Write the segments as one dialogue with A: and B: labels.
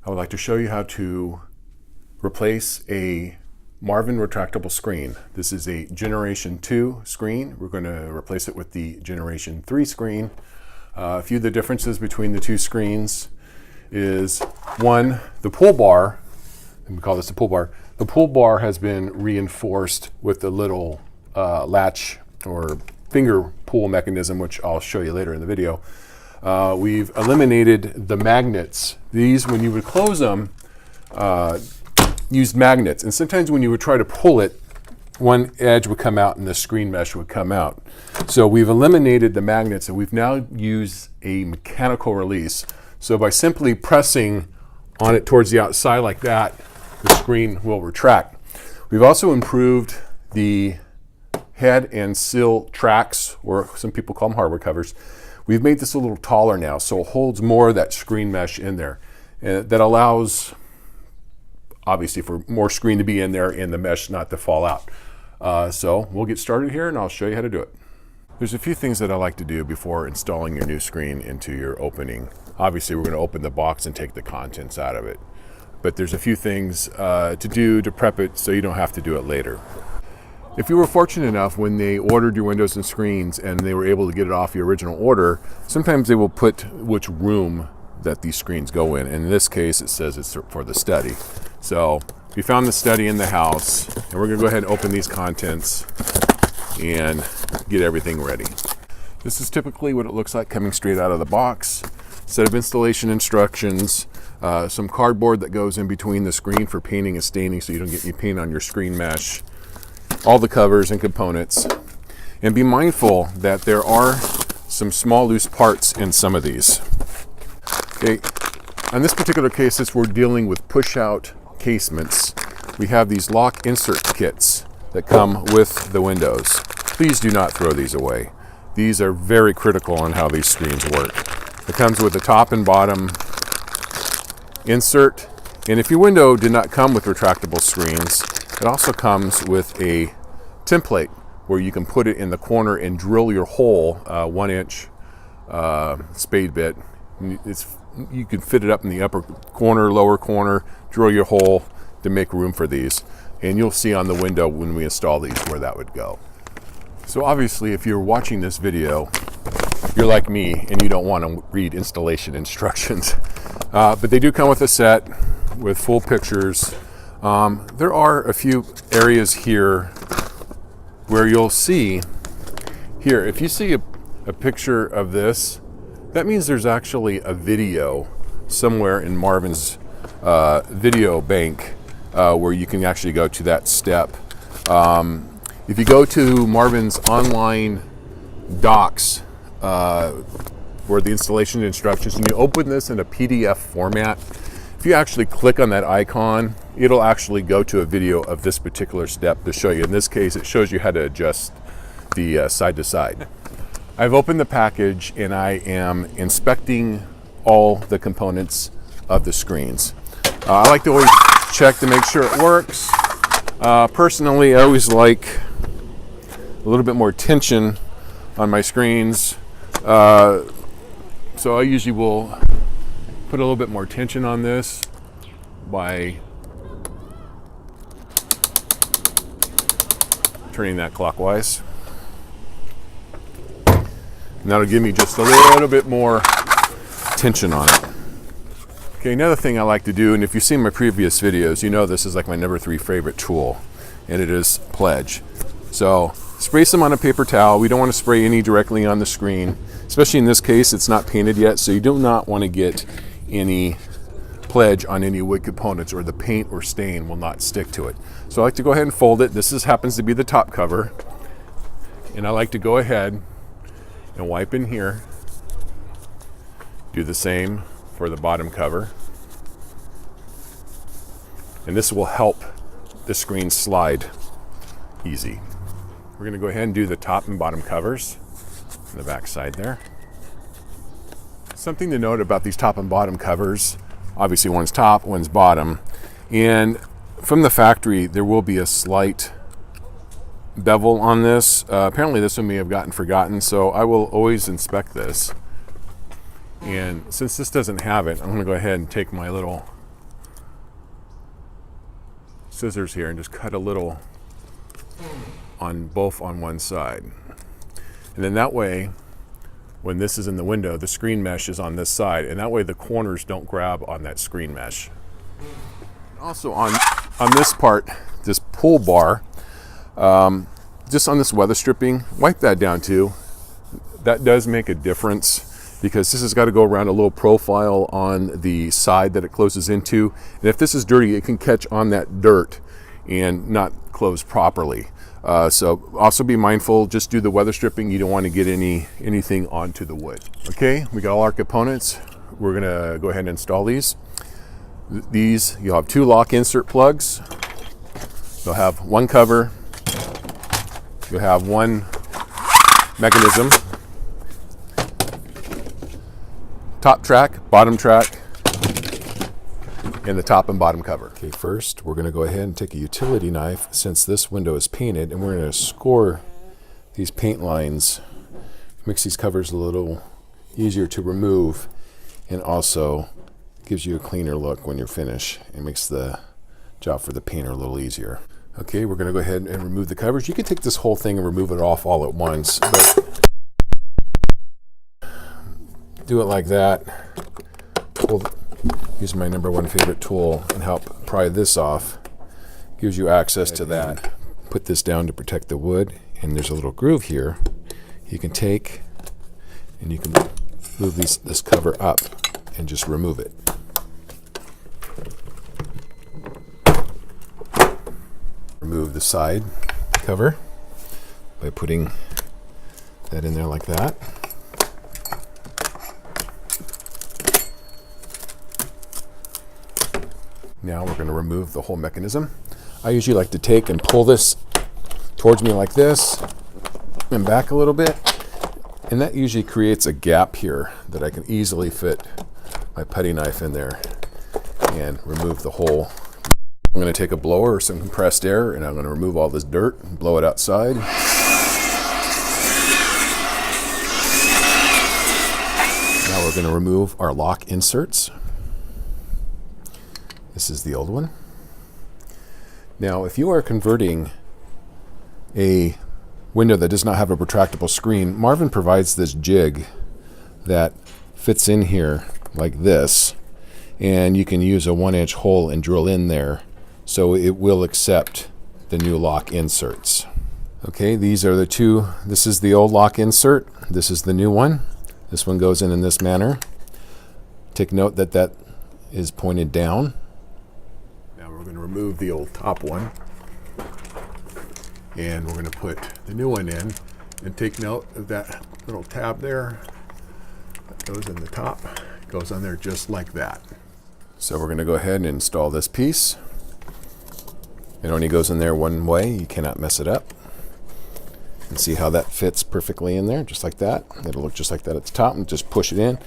A: I would like to show you how to replace a Marvin Retractable screen. This is a Generation 2 screen. We're going to replace it with the Generation 3 screen. A few of the differences between the two screens is, one, the pull bar, and we call this the pull bar. The pull bar has been reinforced with the little latch or finger pull mechanism, which I'll show you later in the video. We've eliminated the magnets. These, when you would close them, used magnets. And sometimes when you would try to pull it, one edge would come out and the screen mesh would come out. So we've eliminated the magnets and we've now used a mechanical release. So by simply pressing on it towards the outside like that, the screen will retract. We've also improved the head and sill tracks, or some people call them hardware covers. We've made this a little taller now, so it holds more of that screen mesh in there. And that allows, obviously, for more screen to be in there and the mesh not to fall out. So we'll get started here and I'll show you how to do it. There's a few things that I like to do before installing your new screen into your opening. Obviously, we're going to open the box and take the contents out of it. But there's a few things to do to prep it so you don't have to do it later. If you were fortunate enough when they ordered your windows and screens and they were able to get it off your original order, sometimes they will put which room that these screens go in. And in this case, it says it's for the study. So we found the study in the house, and we're going to go ahead and open these contents and get everything ready. This is typically what it looks like coming straight out of the box. Set of installation instructions, some cardboard that goes in between the screen for painting and staining so you don't get any paint on your screen mesh, all the covers and components. And be mindful that there are some small loose parts in some of these. Okay, on this particular case, since we're dealing with push-out casements, we have these lock insert kits that come with the windows. Please do not throw these away. These are very critical on how these screens work. It comes with a top and bottom insert, and if your window did not come with retractable screens, it also comes with a template where you can put it in the corner and drill your hole, 1-inch spade bit. You can fit it up in the upper corner, lower corner, drill your hole to make room for these. And you'll see on the window when we install these where that would go. So obviously, if you're watching this video, you're like me and you don't want to read installation instructions. But they do come with a set with full pictures. There are a few areas here where you'll see, here, if you see a picture of this, that means there's actually a video somewhere in Marvin's video bank where you can actually go to that step. If you go to Marvin's online docs where the installation instructions, and you open this in a PDF format, if you actually click on that icon, it'll actually go to a video of this particular step to show you. In this case, it shows you how to adjust the side to side. I've opened the package and I am inspecting all the components of the screens. I like to always check to make sure it works. Personally, I always like a little bit more tension on my screens. So I usually will put a little bit more tension on this by turning that clockwise. And that'll give me just a little bit more tension on it. Okay, another thing I like to do, and if you've seen my previous videos, you know this is like my number 3 favorite tool, and it is Pledge. So spray some on a paper towel. We don't want to spray any directly on the screen, especially in this case, it's not painted yet, so you do not want to get any Pledge on any wood components, or the paint or stain will not stick to it. So I like to go ahead and fold it. This happens to be the top cover, and I like to go ahead and wipe in here. Do the same for the bottom cover, and this will help the screen slide easy. We're going to go ahead and do the top and bottom covers on the back side there. Something to note about these top and bottom covers, obviously one's top, one's bottom, and from the factory there will be a slight bevel on this. Apparently this one may have gotten forgotten, so I will always inspect this. And since this doesn't have it, I'm going to go ahead and take my little scissors here and just cut a little on both on one side. And then that way, when this is in the window, the screen mesh is on this side, and that way the corners don't grab on that screen mesh. Also on this part, this pull bar, just on this weather stripping, wipe that down too. That does make a difference because this has got to go around a little profile on the side that it closes into. And if this is dirty, it can catch on that dirt and not close properly. So also be mindful, just do the weather stripping. You don't want to get anything onto the wood. Okay, we got all our components. We're gonna go ahead and install these. You'll have 2 lock insert plugs. You'll have 1 cover. You'll have 1 mechanism. Top track, bottom track, and the top and bottom cover. Okay, first we're going to go ahead and take a utility knife, since this window is painted, and we're going to score these paint lines. Makes these covers a little easier to remove, and also gives you a cleaner look when you're finished. It makes the job for the painter a little easier. Okay, we're going to go ahead and remove the covers. You can take this whole thing and remove it off all at once, but do it like that. Use my #1 favorite tool and help pry this off. Gives you access to that. Put this down to protect the wood, and there's a little groove here. You can take and you can move this cover up and just remove it. Remove the side cover by putting that in there like that. Now we're going to remove the whole mechanism. I usually like to take and pull this towards me like this and back a little bit, and that usually creates a gap here that I can easily fit my putty knife in there and remove the whole. I'm going to take a blower or some compressed air, and I'm going to remove all this dirt and blow it outside. Now we're going to remove our lock inserts. This is the old one. Now, if you are converting a window that does not have a retractable screen, Marvin provides this jig that fits in here like this, and you can use a 1-inch hole and drill in there, so it will accept the new lock inserts. Okay, these are the 2. This is the old lock insert. This is the new one. This one goes in this manner. Take note that that is pointed down. Now we're going to remove the old top one, and we're going to put the new one in, and take note of that little tab there that goes in the top. It goes on there just like that. So we're going to go ahead and install this piece. It only goes in there one way. You cannot mess it up. And see how that fits perfectly in there, just like that. It'll look just like that at the top, and just push it in.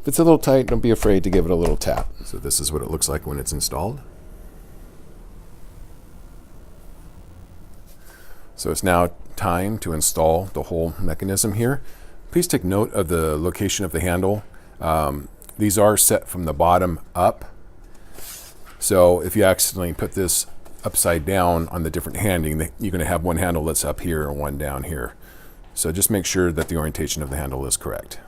A: If it's a little tight, don't be afraid to give it a little tap. So this is what it looks like when it's installed. So it's now time to install the whole mechanism here. Please take note of the location of the handle. These are set from the bottom up. So if you accidentally put this upside down on the different handing, you're going to have one handle that's up here and one down here. So just make sure that the orientation of the handle is correct.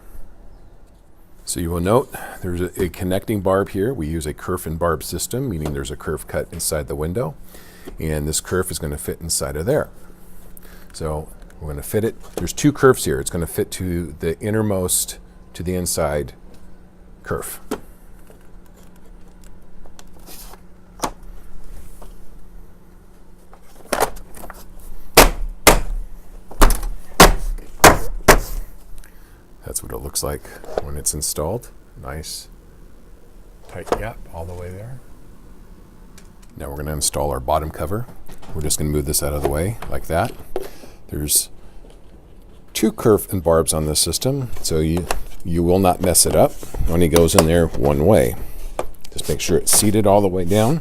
A: So you will note there's a connecting barb here. We use a kerf and barb system, meaning there's a kerf cut inside the window, and this kerf is going to fit inside of there. So we're going to fit it. There's 2 kerfs here. It's going to fit to the innermost, to the inside kerf. That's what it looks like when it's installed. Nice tight gap all the way there. Now we're going to install our bottom cover. We're just going to move this out of the way like that. There's 2 kerf and barbs on this system, so you will not mess it up. It only goes in there one way. Just make sure it's seated all the way down.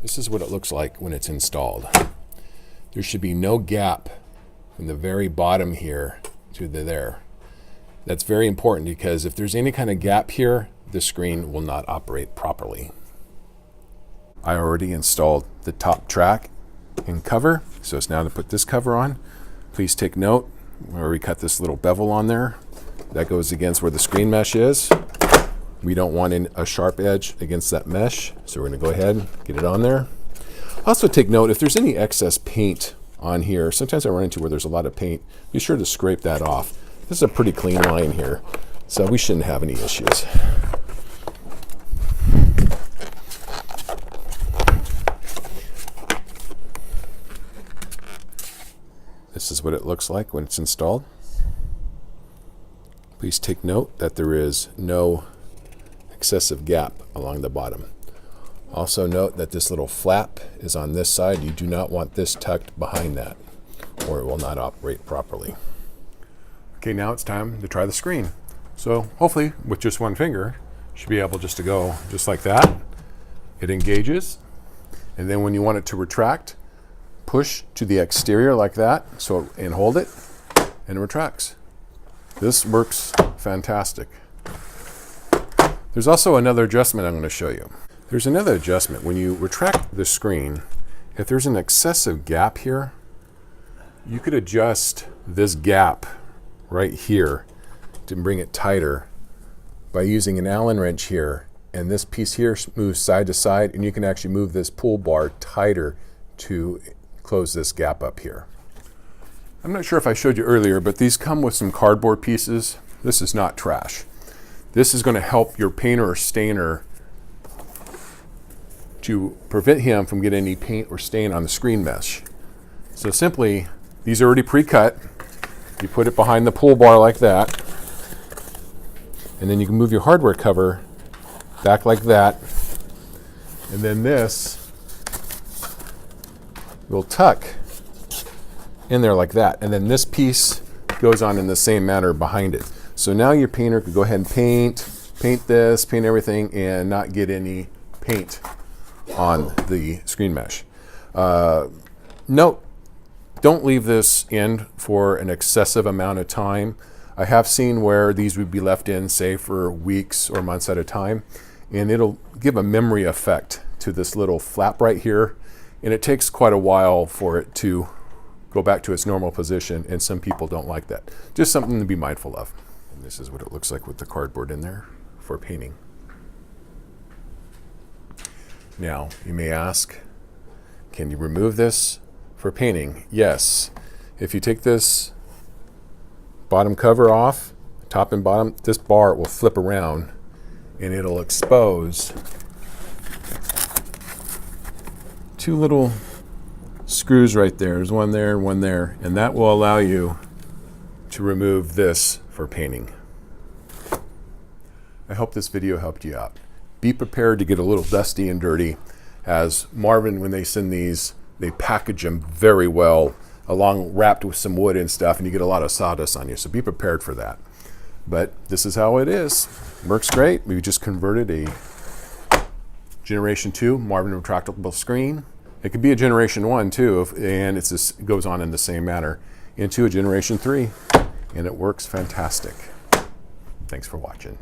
A: This is what it looks like when it's installed. There should be no gap from the very bottom here to there. That's very important, because if there's any kind of gap here, the screen will not operate properly. I already installed the top track and cover, so it's now to put this cover on. Please take note where we cut this little bevel on there. That goes against where the screen mesh is. We don't want a sharp edge against that mesh, so we're going to go ahead and get it on there. Also take note, if there's any excess paint on here, sometimes I run into where there's a lot of paint, be sure to scrape that off. This is a pretty clean line here, so we shouldn't have any issues. This is what it looks like when it's installed. Please take note that there is no excessive gap along the bottom. Also note that this little flap is on this side. You do not want this tucked behind that, or it will not operate properly. Okay, now it's time to try the screen. So hopefully with just one finger, you should be able just to go just like that. It engages, and then when you want it to retract, push to the exterior like that, and hold it, and it retracts. This works fantastic. There's also another adjustment I'm going to show you. There's another adjustment. When you retract the screen, if there's an excessive gap here, you could adjust this gap right here to bring it tighter by using an Allen wrench here. And this piece here moves side to side, and you can actually move this pull bar tighter to close this gap up here. I'm not sure if I showed you earlier, but these come with some cardboard pieces. This is not trash. This is going to help your painter or stainer to prevent him from getting any paint or stain on the screen mesh. So simply, these are already pre-cut. You put it behind the pull bar like that, and then you can move your hardware cover back like that, and then this will tuck in there like that, and then this piece goes on in the same manner behind it. So now your painter could go ahead and paint this, paint everything, and not get any paint on the screen mesh. Note, don't leave this in for an excessive amount of time. I have seen where these would be left in, say, for weeks or months at a time, and it'll give a memory effect to this little flap right here, and it takes quite a while for it to go back to its normal position, and some people don't like that. Just something to be mindful of. And this is what it looks like with the cardboard in there for painting. Now, you may ask, can you remove this for painting? Yes. If you take this bottom cover off, top and bottom, this bar will flip around and it'll expose two little screws right there. There's one there and one there, and that will allow you to remove this for painting. I hope this video helped you out. Be prepared to get a little dusty and dirty, as Marvin, when they send these, they package them very well, along wrapped with some wood and stuff, and you get a lot of sawdust on you, so be prepared for that. But this is how it is. Works great. We just converted a Generation 2 Marvin Retractable screen. It could be a Generation 1 too, and it goes on in the same manner, into a Generation 3, and it works fantastic. Thanks for watching.